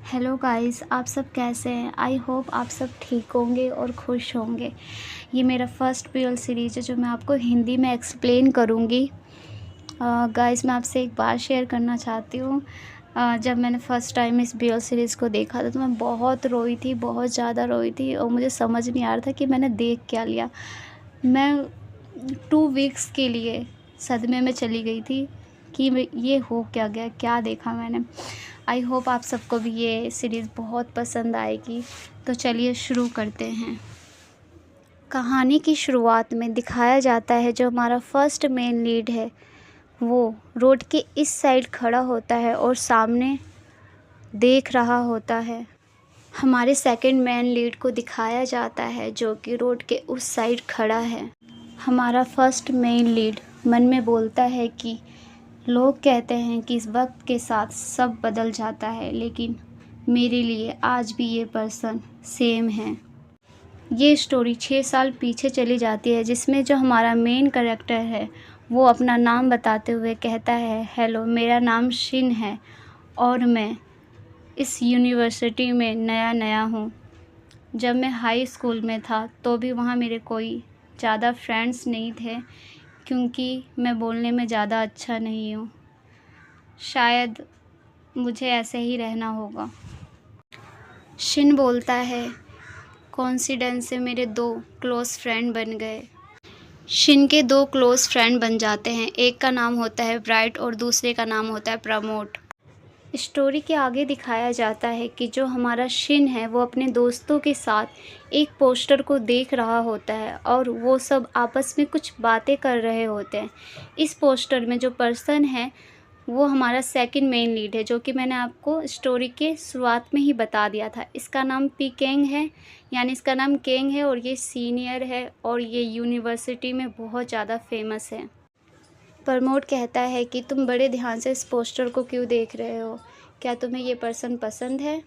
Hello guys, आप सब कैसे हैं? आई होप आप सब ठीक होंगे और खुश होंगे। ये मेरा फर्स्ट बीएल सीरीज़ है जो मैं आपको हिंदी में एक्सप्लेन करूँगी। गाइस, मैं आपसे एक बात शेयर करना चाहती हूँ। जब मैंने फ़र्स्ट टाइम इस बीएल सीरीज़ को देखा था तो मैं बहुत रोई थी, बहुत ज़्यादा रोई थी और मुझे समझ नहीं आ रहा था कि मैंने देख क्या लिया। मैं 2 वीक्स के लिए सदमे में चली गई थी कि ये हो क्या गया, क्या देखा मैंने। आई होप आप सबको भी ये सीरीज़ बहुत पसंद आएगी। तो चलिए शुरू करते हैं। कहानी की शुरुआत में दिखाया जाता है जो हमारा फर्स्ट मेन लीड है वो रोड के इस साइड खड़ा होता है और सामने देख रहा होता है। हमारे सेकंड मेन लीड को दिखाया जाता है जो कि रोड के उस साइड खड़ा है। हमारा फर्स्ट मेन लीड मन में बोलता है कि लोग कहते हैं कि इस वक्त के साथ सब बदल जाता है, लेकिन मेरे लिए आज भी ये पर्सन सेम है। ये स्टोरी 6 साल पीछे चली जाती है जिसमें जो हमारा मेन कैरेक्टर है वो अपना नाम बताते हुए कहता है, हेलो, मेरा नाम शिन है और मैं इस यूनिवर्सिटी में नया हूँ। जब मैं हाई स्कूल में था तो भी वहाँ मेरे कोई ज़्यादा फ्रेंड्स नहीं थे क्योंकि मैं बोलने में ज़्यादा अच्छा नहीं हूँ। शायद मुझे ऐसे ही रहना होगा। शिन बोलता है, कोइंसिडेंस से मेरे 2 क्लोज़ फ्रेंड बन गए। शिन के 2 क्लोज़ फ्रेंड बन जाते हैं। एक का नाम होता है ब्राइट और दूसरे का नाम होता है प्रमोट। स्टोरी के आगे दिखाया जाता है कि जो हमारा शिन है वो अपने दोस्तों के साथ एक पोस्टर को देख रहा होता है और वो सब आपस में कुछ बातें कर रहे होते हैं। इस पोस्टर में जो पर्सन है वो हमारा सेकंड मेन लीड है जो कि मैंने आपको स्टोरी के शुरुआत में ही बता दिया था। इसका नाम पी केंग है, यानी इसका नाम केंग है और ये सीनियर है और ये यूनिवर्सिटी में बहुत ज़्यादा फेमस है। प्रमोद कहता है कि तुम बड़े ध्यान से इस पोस्टर को क्यों देख रहे हो, क्या तुम्हें ये पर्सन पसंद है?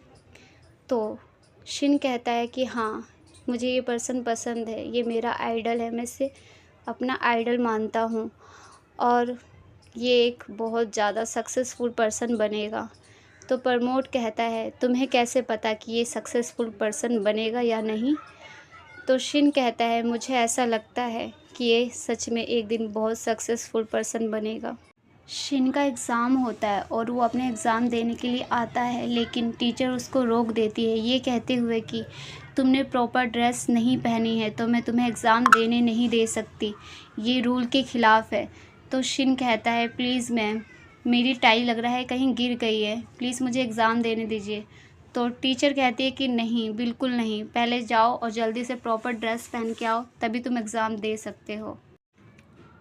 तो शिन कहता है कि हाँ, मुझे ये पर्सन पसंद है, ये मेरा आइडल है, मैं इसे अपना आइडल मानता हूँ और ये एक बहुत ज़्यादा सक्सेसफुल पर्सन बनेगा। तो प्रमोद कहता है, तुम्हें कैसे पता कि ये सक्सेसफुल पर्सन बनेगा या नहीं? तो शिन कहता है, मुझे ऐसा लगता है कि ये सच में एक दिन बहुत सक्सेसफुल पर्सन बनेगा। शिन का एग्ज़ाम होता है और वो अपने एग्ज़ाम देने के लिए आता है, लेकिन टीचर उसको रोक देती है ये कहते हुए कि तुमने प्रॉपर ड्रेस नहीं पहनी है तो मैं तुम्हें एग्ज़ाम देने नहीं दे सकती, ये रूल के ख़िलाफ़ है। तो शिन कहता है, प्लीज़ मैम, मेरी टाई लग रहा है कहीं गिर गई है, प्लीज़ मुझे एग्ज़ाम देने दीजिए। तो टीचर कहती है कि नहीं, बिल्कुल नहीं, पहले जाओ और जल्दी से प्रॉपर ड्रेस पहन के आओ, तभी तुम एग्ज़ाम दे सकते हो।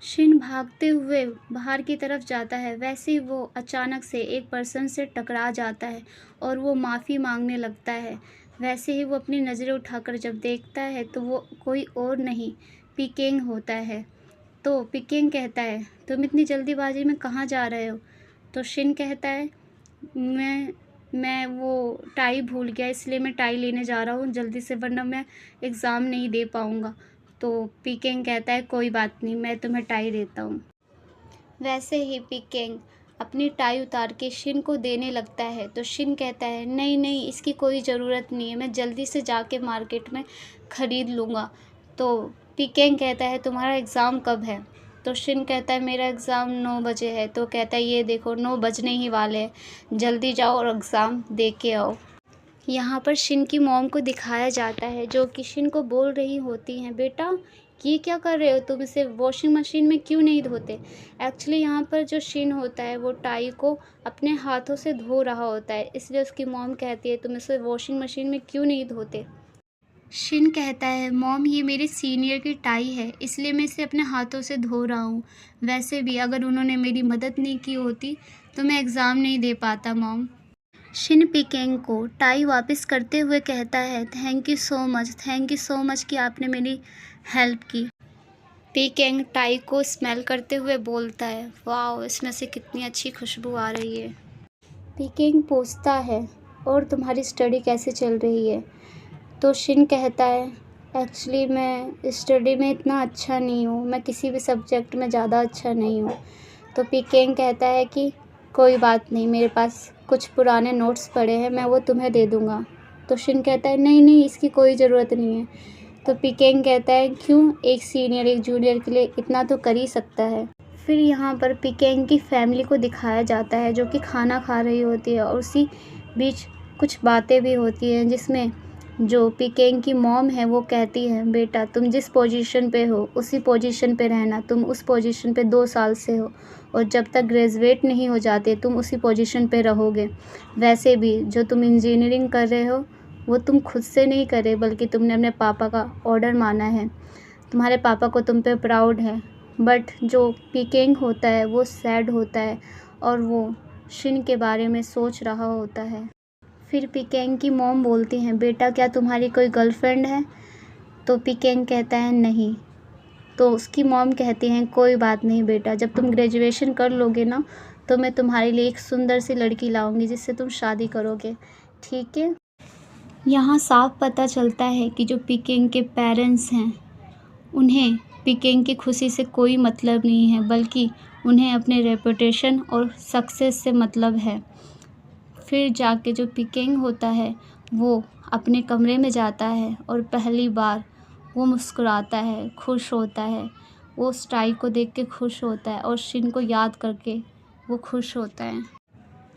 शिन भागते हुए बाहर की तरफ जाता है, वैसे ही वो अचानक से एक पर्सन से टकरा जाता है और वो माफ़ी मांगने लगता है। वैसे ही वो अपनी नज़रें उठाकर जब देखता है तो वो कोई और नहीं, पिकेंग होता है। तो पिकेंग कहता है, तुम इतनी जल्दीबाजी में कहाँ जा रहे हो? तो शिन कहता है, मैं वो टाई भूल गया इसलिए मैं टाई लेने जा रहा हूँ जल्दी से, वरना मैं एग्ज़ाम नहीं दे पाऊँगा। तो पिकेंग कहता है, कोई बात नहीं, मैं तुम्हें टाई देता हूँ। वैसे ही पिकेंग अपनी टाई उतार के शिन को देने लगता है तो शिन कहता है, नहीं नहीं, इसकी कोई ज़रूरत नहीं है, मैं जल्दी से जाके मार्केट में ख़रीद लूँगा। तो पिकेंग कहता है, तुम्हारा एग्ज़ाम कब है? तो शिन कहता है, मेरा एग्ज़ाम 9 बजे है। तो कहता है, ये देखो 9 बजने ही वाले हैं, जल्दी जाओ और एग्ज़ाम दे के आओ। यहाँ पर शिन की मॉम को दिखाया जाता है जो कि शिन को बोल रही होती हैं, बेटा ये क्या कर रहे हो तुम, इसे वॉशिंग मशीन में क्यों नहीं धोते? एक्चुअली यहाँ पर जो शिन होता है वो टाई को अपने हाथों से धो रहा होता है, इसलिए उसकी मॉम कहती है, तुम इसे वॉशिंग मशीन में क्यों नहीं धोते? शिन कहता है, मॉम, ये मेरे सीनियर की टाई है इसलिए मैं इसे अपने हाथों से धो रहा हूँ। वैसे भी अगर उन्होंने मेरी मदद नहीं की होती तो मैं एग्ज़ाम नहीं दे पाता मॉम। शिन पिकेंग को टाई वापस करते हुए कहता है, थैंक यू सो मच कि आपने मेरी हेल्प की। पिकेंग टाई को स्मेल करते हुए बोलता है, वाह, इसमें से कितनी अच्छी खुशबू आ रही है। पिकेंग पूछता है, और तुम्हारी स्टडी कैसे चल रही है? तो शिन कहता है, एक्चुअली मैं स्टडी में इतना अच्छा नहीं हूँ, मैं किसी भी सब्जेक्ट में ज़्यादा अच्छा नहीं हूँ। तो पिकेंग कहता है कि कोई बात नहीं, मेरे पास कुछ पुराने नोट्स पड़े हैं, मैं वो तुम्हें दे दूँगा। तो शिन कहता है नहीं नहीं, इसकी कोई ज़रूरत नहीं है। तो पिकेंग कहता है क्यों, एक सीनियर एक जूनियर के लिए इतना तो कर ही सकता है। फिर यहाँ पर पिकेंग की फैमिली को दिखाया जाता है जो कि खाना खा रही होती है, और उसी बीच कुछ बातें भी होती हैं जिसमें जो पिकेंग की मॉम है वो कहती है बेटा तुम जिस पोजीशन पे हो उसी पोजीशन पे रहना, तुम उस पोजीशन पे 2 साल से हो और जब तक ग्रेजुएट नहीं हो जाते तुम उसी पोजीशन पे रहोगे। वैसे भी जो तुम इंजीनियरिंग कर रहे हो वो तुम खुद से नहीं करे बल्कि तुमने अपने पापा का ऑर्डर माना है, तुम्हारे पापा को तुम पे प्राउड है। बट जो पिकेंग होता है वो सैड होता है और वो शिन के बारे में सोच रहा होता है। फिर पिकेंग की मॉम बोलती हैं बेटा क्या तुम्हारी कोई गर्लफ्रेंड है? तो पिकेंग कहता है नहीं। तो उसकी मॉम कहती हैं कोई बात नहीं बेटा, जब तुम ग्रेजुएशन कर लोगे ना तो मैं तुम्हारे लिए एक सुंदर सी लड़की लाऊंगी जिससे तुम शादी करोगे, ठीक है। यहाँ साफ पता चलता है कि जो पिकेंग के पेरेंट्स हैं उन्हें पिकेंग की खुशी से कोई मतलब नहीं है बल्कि उन्हें अपने रेपुटेशन और सक्सेस से मतलब है। फिर जाके जो पिकेंग होता है वो अपने कमरे में जाता है और पहली बार वो मुस्कुराता है, खुश होता है, वो स्टाई को देख के खुश होता है और शिन को याद करके वो खुश होता है।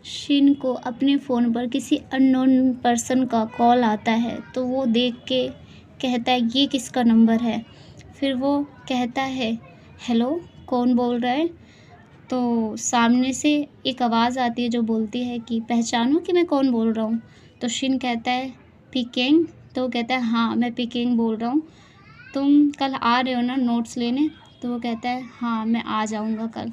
शिन को अपने फ़ोन पर किसी अननोन पर्सन का कॉल आता है तो वो देख के कहता है ये किसका नंबर है। फिर वो कहता है हेलो कौन बोल रहा है? तो सामने से एक आवाज़ आती है जो बोलती है कि पहचानो कि मैं कौन बोल रहा हूँ। तो शिन कहता है पिकेंग। तो वो कहता है हाँ मैं पिकेंग बोल रहा हूँ, तुम कल आ रहे हो ना नोट्स लेने? तो वो कहता है हाँ मैं आ जाऊँगा कल।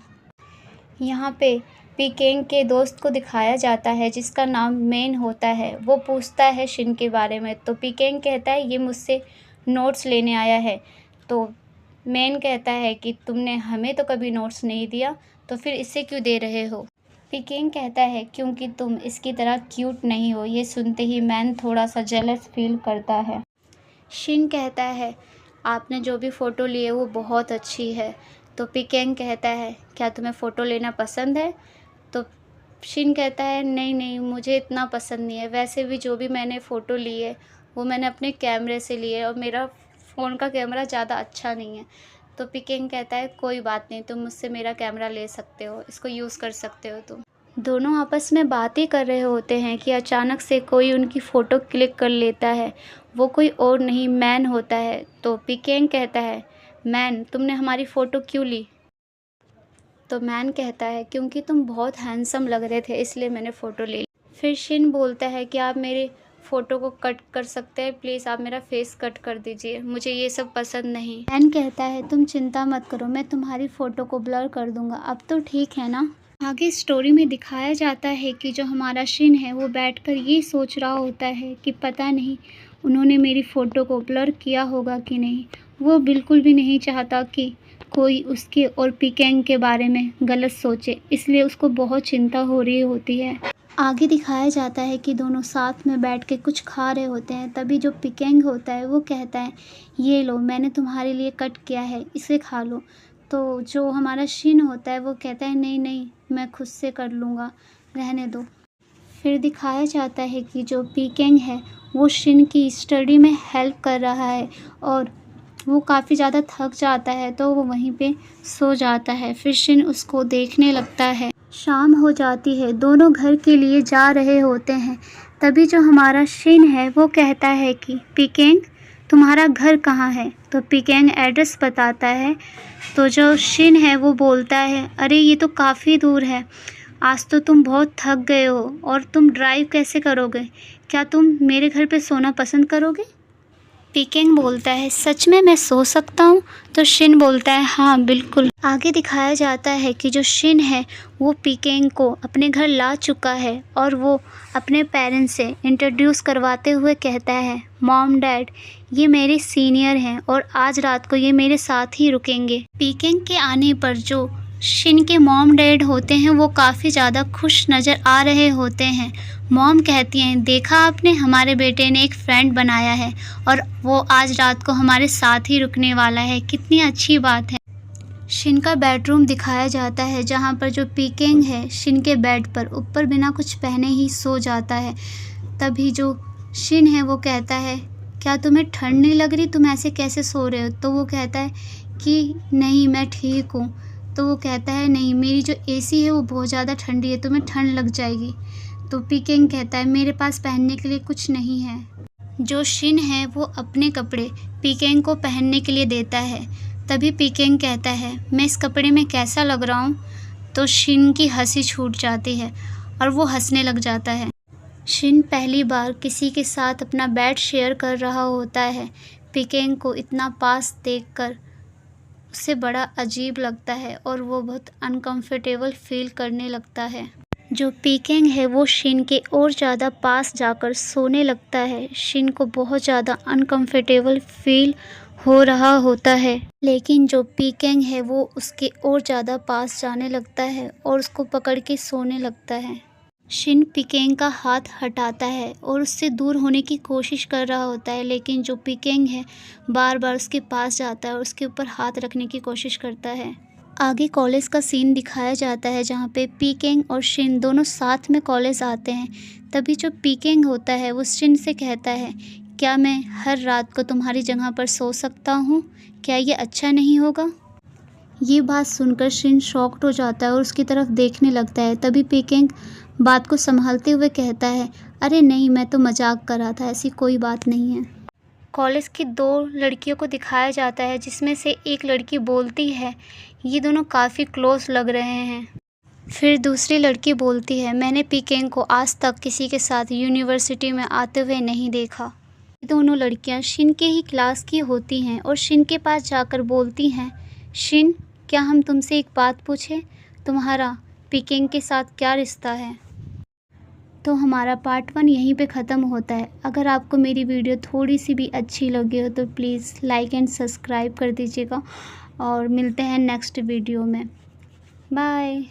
यहाँ पे पिकेंग के दोस्त को दिखाया जाता है जिसका नाम मेन होता है। वो पूछता है शिन के बारे में तो पिकेंग कहता है ये मुझसे नोट्स लेने आया है। तो मेन कहता है कि तुमने हमें तो कभी नोट्स नहीं दिया तो फिर इससे क्यों दे रहे हो? पिकेंग कहता है क्योंकि तुम इसकी तरह क्यूट नहीं हो। ये सुनते ही मैन थोड़ा सा जेलस फील करता है। शिन कहता है आपने जो भी फ़ोटो ली है वो बहुत अच्छी है। तो पिकेंग कहता है क्या तुम्हें फ़ोटो लेना पसंद है? तो शिन कहता है नहीं नहीं मुझे इतना पसंद नहीं है, वैसे भी जो भी मैंने फ़ोटो ली है वो मैंने अपने कैमरे से ली है और मेरा फ़ोन का कैमरा ज़्यादा अच्छा नहीं है। तो पिकेंग कहता है कोई बात नहीं, तुम मुझसे मेरा कैमरा ले सकते हो, इसको यूज़ कर सकते हो तुम। दोनों आपस में बातें कर रहे होते हैं कि अचानक से कोई उनकी फ़ोटो क्लिक कर लेता है। वो कोई और नहीं मैन होता है। तो पिकेंग कहता है मैन तुमने हमारी फ़ोटो क्यों ली? तो मैन कहता है क्योंकि तुम बहुत हैंडसम लग रहे थे इसलिए मैंने फ़ोटो ले ली। फिर शिन बोलता है कि आप मेरे फ़ोटो को कट कर सकते हैं, प्लीज़ आप मेरा फेस कट कर दीजिए, मुझे ये सब पसंद नहीं। मैन कहता है तुम चिंता मत करो, मैं तुम्हारी फ़ोटो को ब्लर कर दूंगा, अब तो ठीक है ना। आगे स्टोरी में दिखाया जाता है कि जो हमारा शिन है वो बैठकर ये सोच रहा होता है कि पता नहीं उन्होंने मेरी फ़ोटो को ब्लर किया होगा कि नहीं। वो बिल्कुल भी नहीं चाहता कि कोई उसके और पिकेंग के बारे में गलत सोचे, इसलिए उसको बहुत चिंता हो रही होती है। आगे दिखाया जाता है कि दोनों साथ में बैठ के कुछ खा रहे होते हैं। तभी जो पिकेंग होता है वो कहता है ये लो मैंने तुम्हारे लिए कट किया है, इसे खा लो। तो जो हमारा शिन होता है वो कहता है नहीं नहीं मैं खुद से कर लूँगा, रहने दो। फिर दिखाया जाता है कि जो पिकेंग है वो शिन की स्टडी में हेल्प कर रहा है और वो काफ़ी ज़्यादा थक जाता है तो वो वहीं पे सो जाता है। फिर शिन उसको देखने लगता है। शाम हो जाती है, दोनों घर के लिए जा रहे होते हैं। तभी जो हमारा शिन है वो कहता है कि पिकेंग तुम्हारा घर कहाँ है? तो पिकेंग एड्रेस बताता है। तो जो शिन है वो बोलता है अरे ये तो काफ़ी दूर है, आज तो तुम बहुत थक गए हो और तुम ड्राइव कैसे करोगे, क्या तुम मेरे घर पे सोना पसंद करोगे? पिकेंग बोलता है सच में मैं सो सकता हूँ? तो शिन बोलता है हाँ बिल्कुल। आगे दिखाया जाता है कि जो शिन है वो पिकेंग को अपने घर ला चुका है और वो अपने पेरेंट्स से इंट्रोड्यूस करवाते हुए कहता है मॉम डैड ये मेरे सीनियर हैं और आज रात को ये मेरे साथ ही रुकेंगे। पिकेंग के आने पर जो शिन के मॉम डैड होते हैं वो काफ़ी ज़्यादा खुश नज़र आ रहे होते हैं। मॉम कहती हैं देखा आपने हमारे बेटे ने एक फ्रेंड बनाया है और वो आज रात को हमारे साथ ही रुकने वाला है, कितनी अच्छी बात है। शिन का बेडरूम दिखाया जाता है जहाँ पर जो पीकेंग है शिन के बेड पर ऊपर बिना कुछ पहने ही सो जाता है। तभी जो शिन है वो कहता है, क्या तुम्हें ठंड नहीं लग रही, तुम ऐसे कैसे सो रहे हो? तो वो कहता है कि नहीं मैं ठीक हूँ। तो वो कहता है नहीं, मेरी जो एसी है वो बहुत ज़्यादा ठंडी है, तुम्हें ठंड लग जाएगी। तो पीकेंग कहता है मेरे पास पहनने के लिए कुछ नहीं है। जो शिन है वो अपने कपड़े पीकेंग को पहनने के लिए देता है। तभी पीकेंग कहता है मैं इस कपड़े में कैसा लग रहा हूँ? तो शिन की हंसी छूट जाती है और वो हंसने लग जाता है। शिन पहली बार किसी के साथ अपना बेड शेयर कर रहा होता है। पीकेंग को इतना पास देखकर उसे बड़ा अजीब लगता है और वो बहुत अनकंफर्टेबल फील करने लगता है। जो पीकेंग है वो शिन के और ज़्यादा पास जाकर सोने लगता है। शिन को बहुत ज़्यादा अनकंफर्टेबल फील हो रहा होता है, लेकिन जो पीकेंग है वो उसके और ज़्यादा पास जाने लगता है और उसको पकड़ के सोने लगता है। शिन पीकेंग का हाथ हटाता है और उससे दूर होने की कोशिश कर रहा होता है, लेकिन जो पीकेंग है बार बार उसके पास जाता है और उसके ऊपर हाथ रखने की कोशिश करता है। आगे कॉलेज का सीन दिखाया जाता है जहाँ पे पीकेंग और शिन दोनों साथ में कॉलेज आते हैं। तभी जो पीकेंग होता है वो शिन से कहता है, क्या मैं हर रात को तुम्हारी जगह पर सो सकता हूँ? क्या ये अच्छा नहीं होगा? ये बात सुनकर शिन शॉक्ड हो जाता है और उसकी तरफ देखने लगता है। तभी पीकेंग बात को संभालते हुए कहता है, अरे नहीं, मैं तो मजाक कर रहा था, ऐसी कोई बात नहीं है। कॉलेज की 2 लड़कियों को दिखाया जाता है जिसमें से एक लड़की बोलती है, ये दोनों काफ़ी क्लोज लग रहे हैं। फिर दूसरी लड़की बोलती है, मैंने पीकेंग को आज तक किसी के साथ यूनिवर्सिटी में आते हुए नहीं देखा। ये दोनों लड़कियां शिन के ही क्लास की होती हैं और शिन के पास जाकर बोलती हैं, शिन क्या हम तुमसे एक बात पूछें, तुम्हारा पीकेंग के साथ क्या रिश्ता है? तो हमारा पार्ट 1 यहीं पे ख़त्म होता है। अगर आपको मेरी वीडियो थोड़ी सी भी अच्छी लगी हो तो प्लीज़ लाइक एंड सब्सक्राइब कर दीजिएगा और मिलते हैं नेक्स्ट वीडियो में। बाय।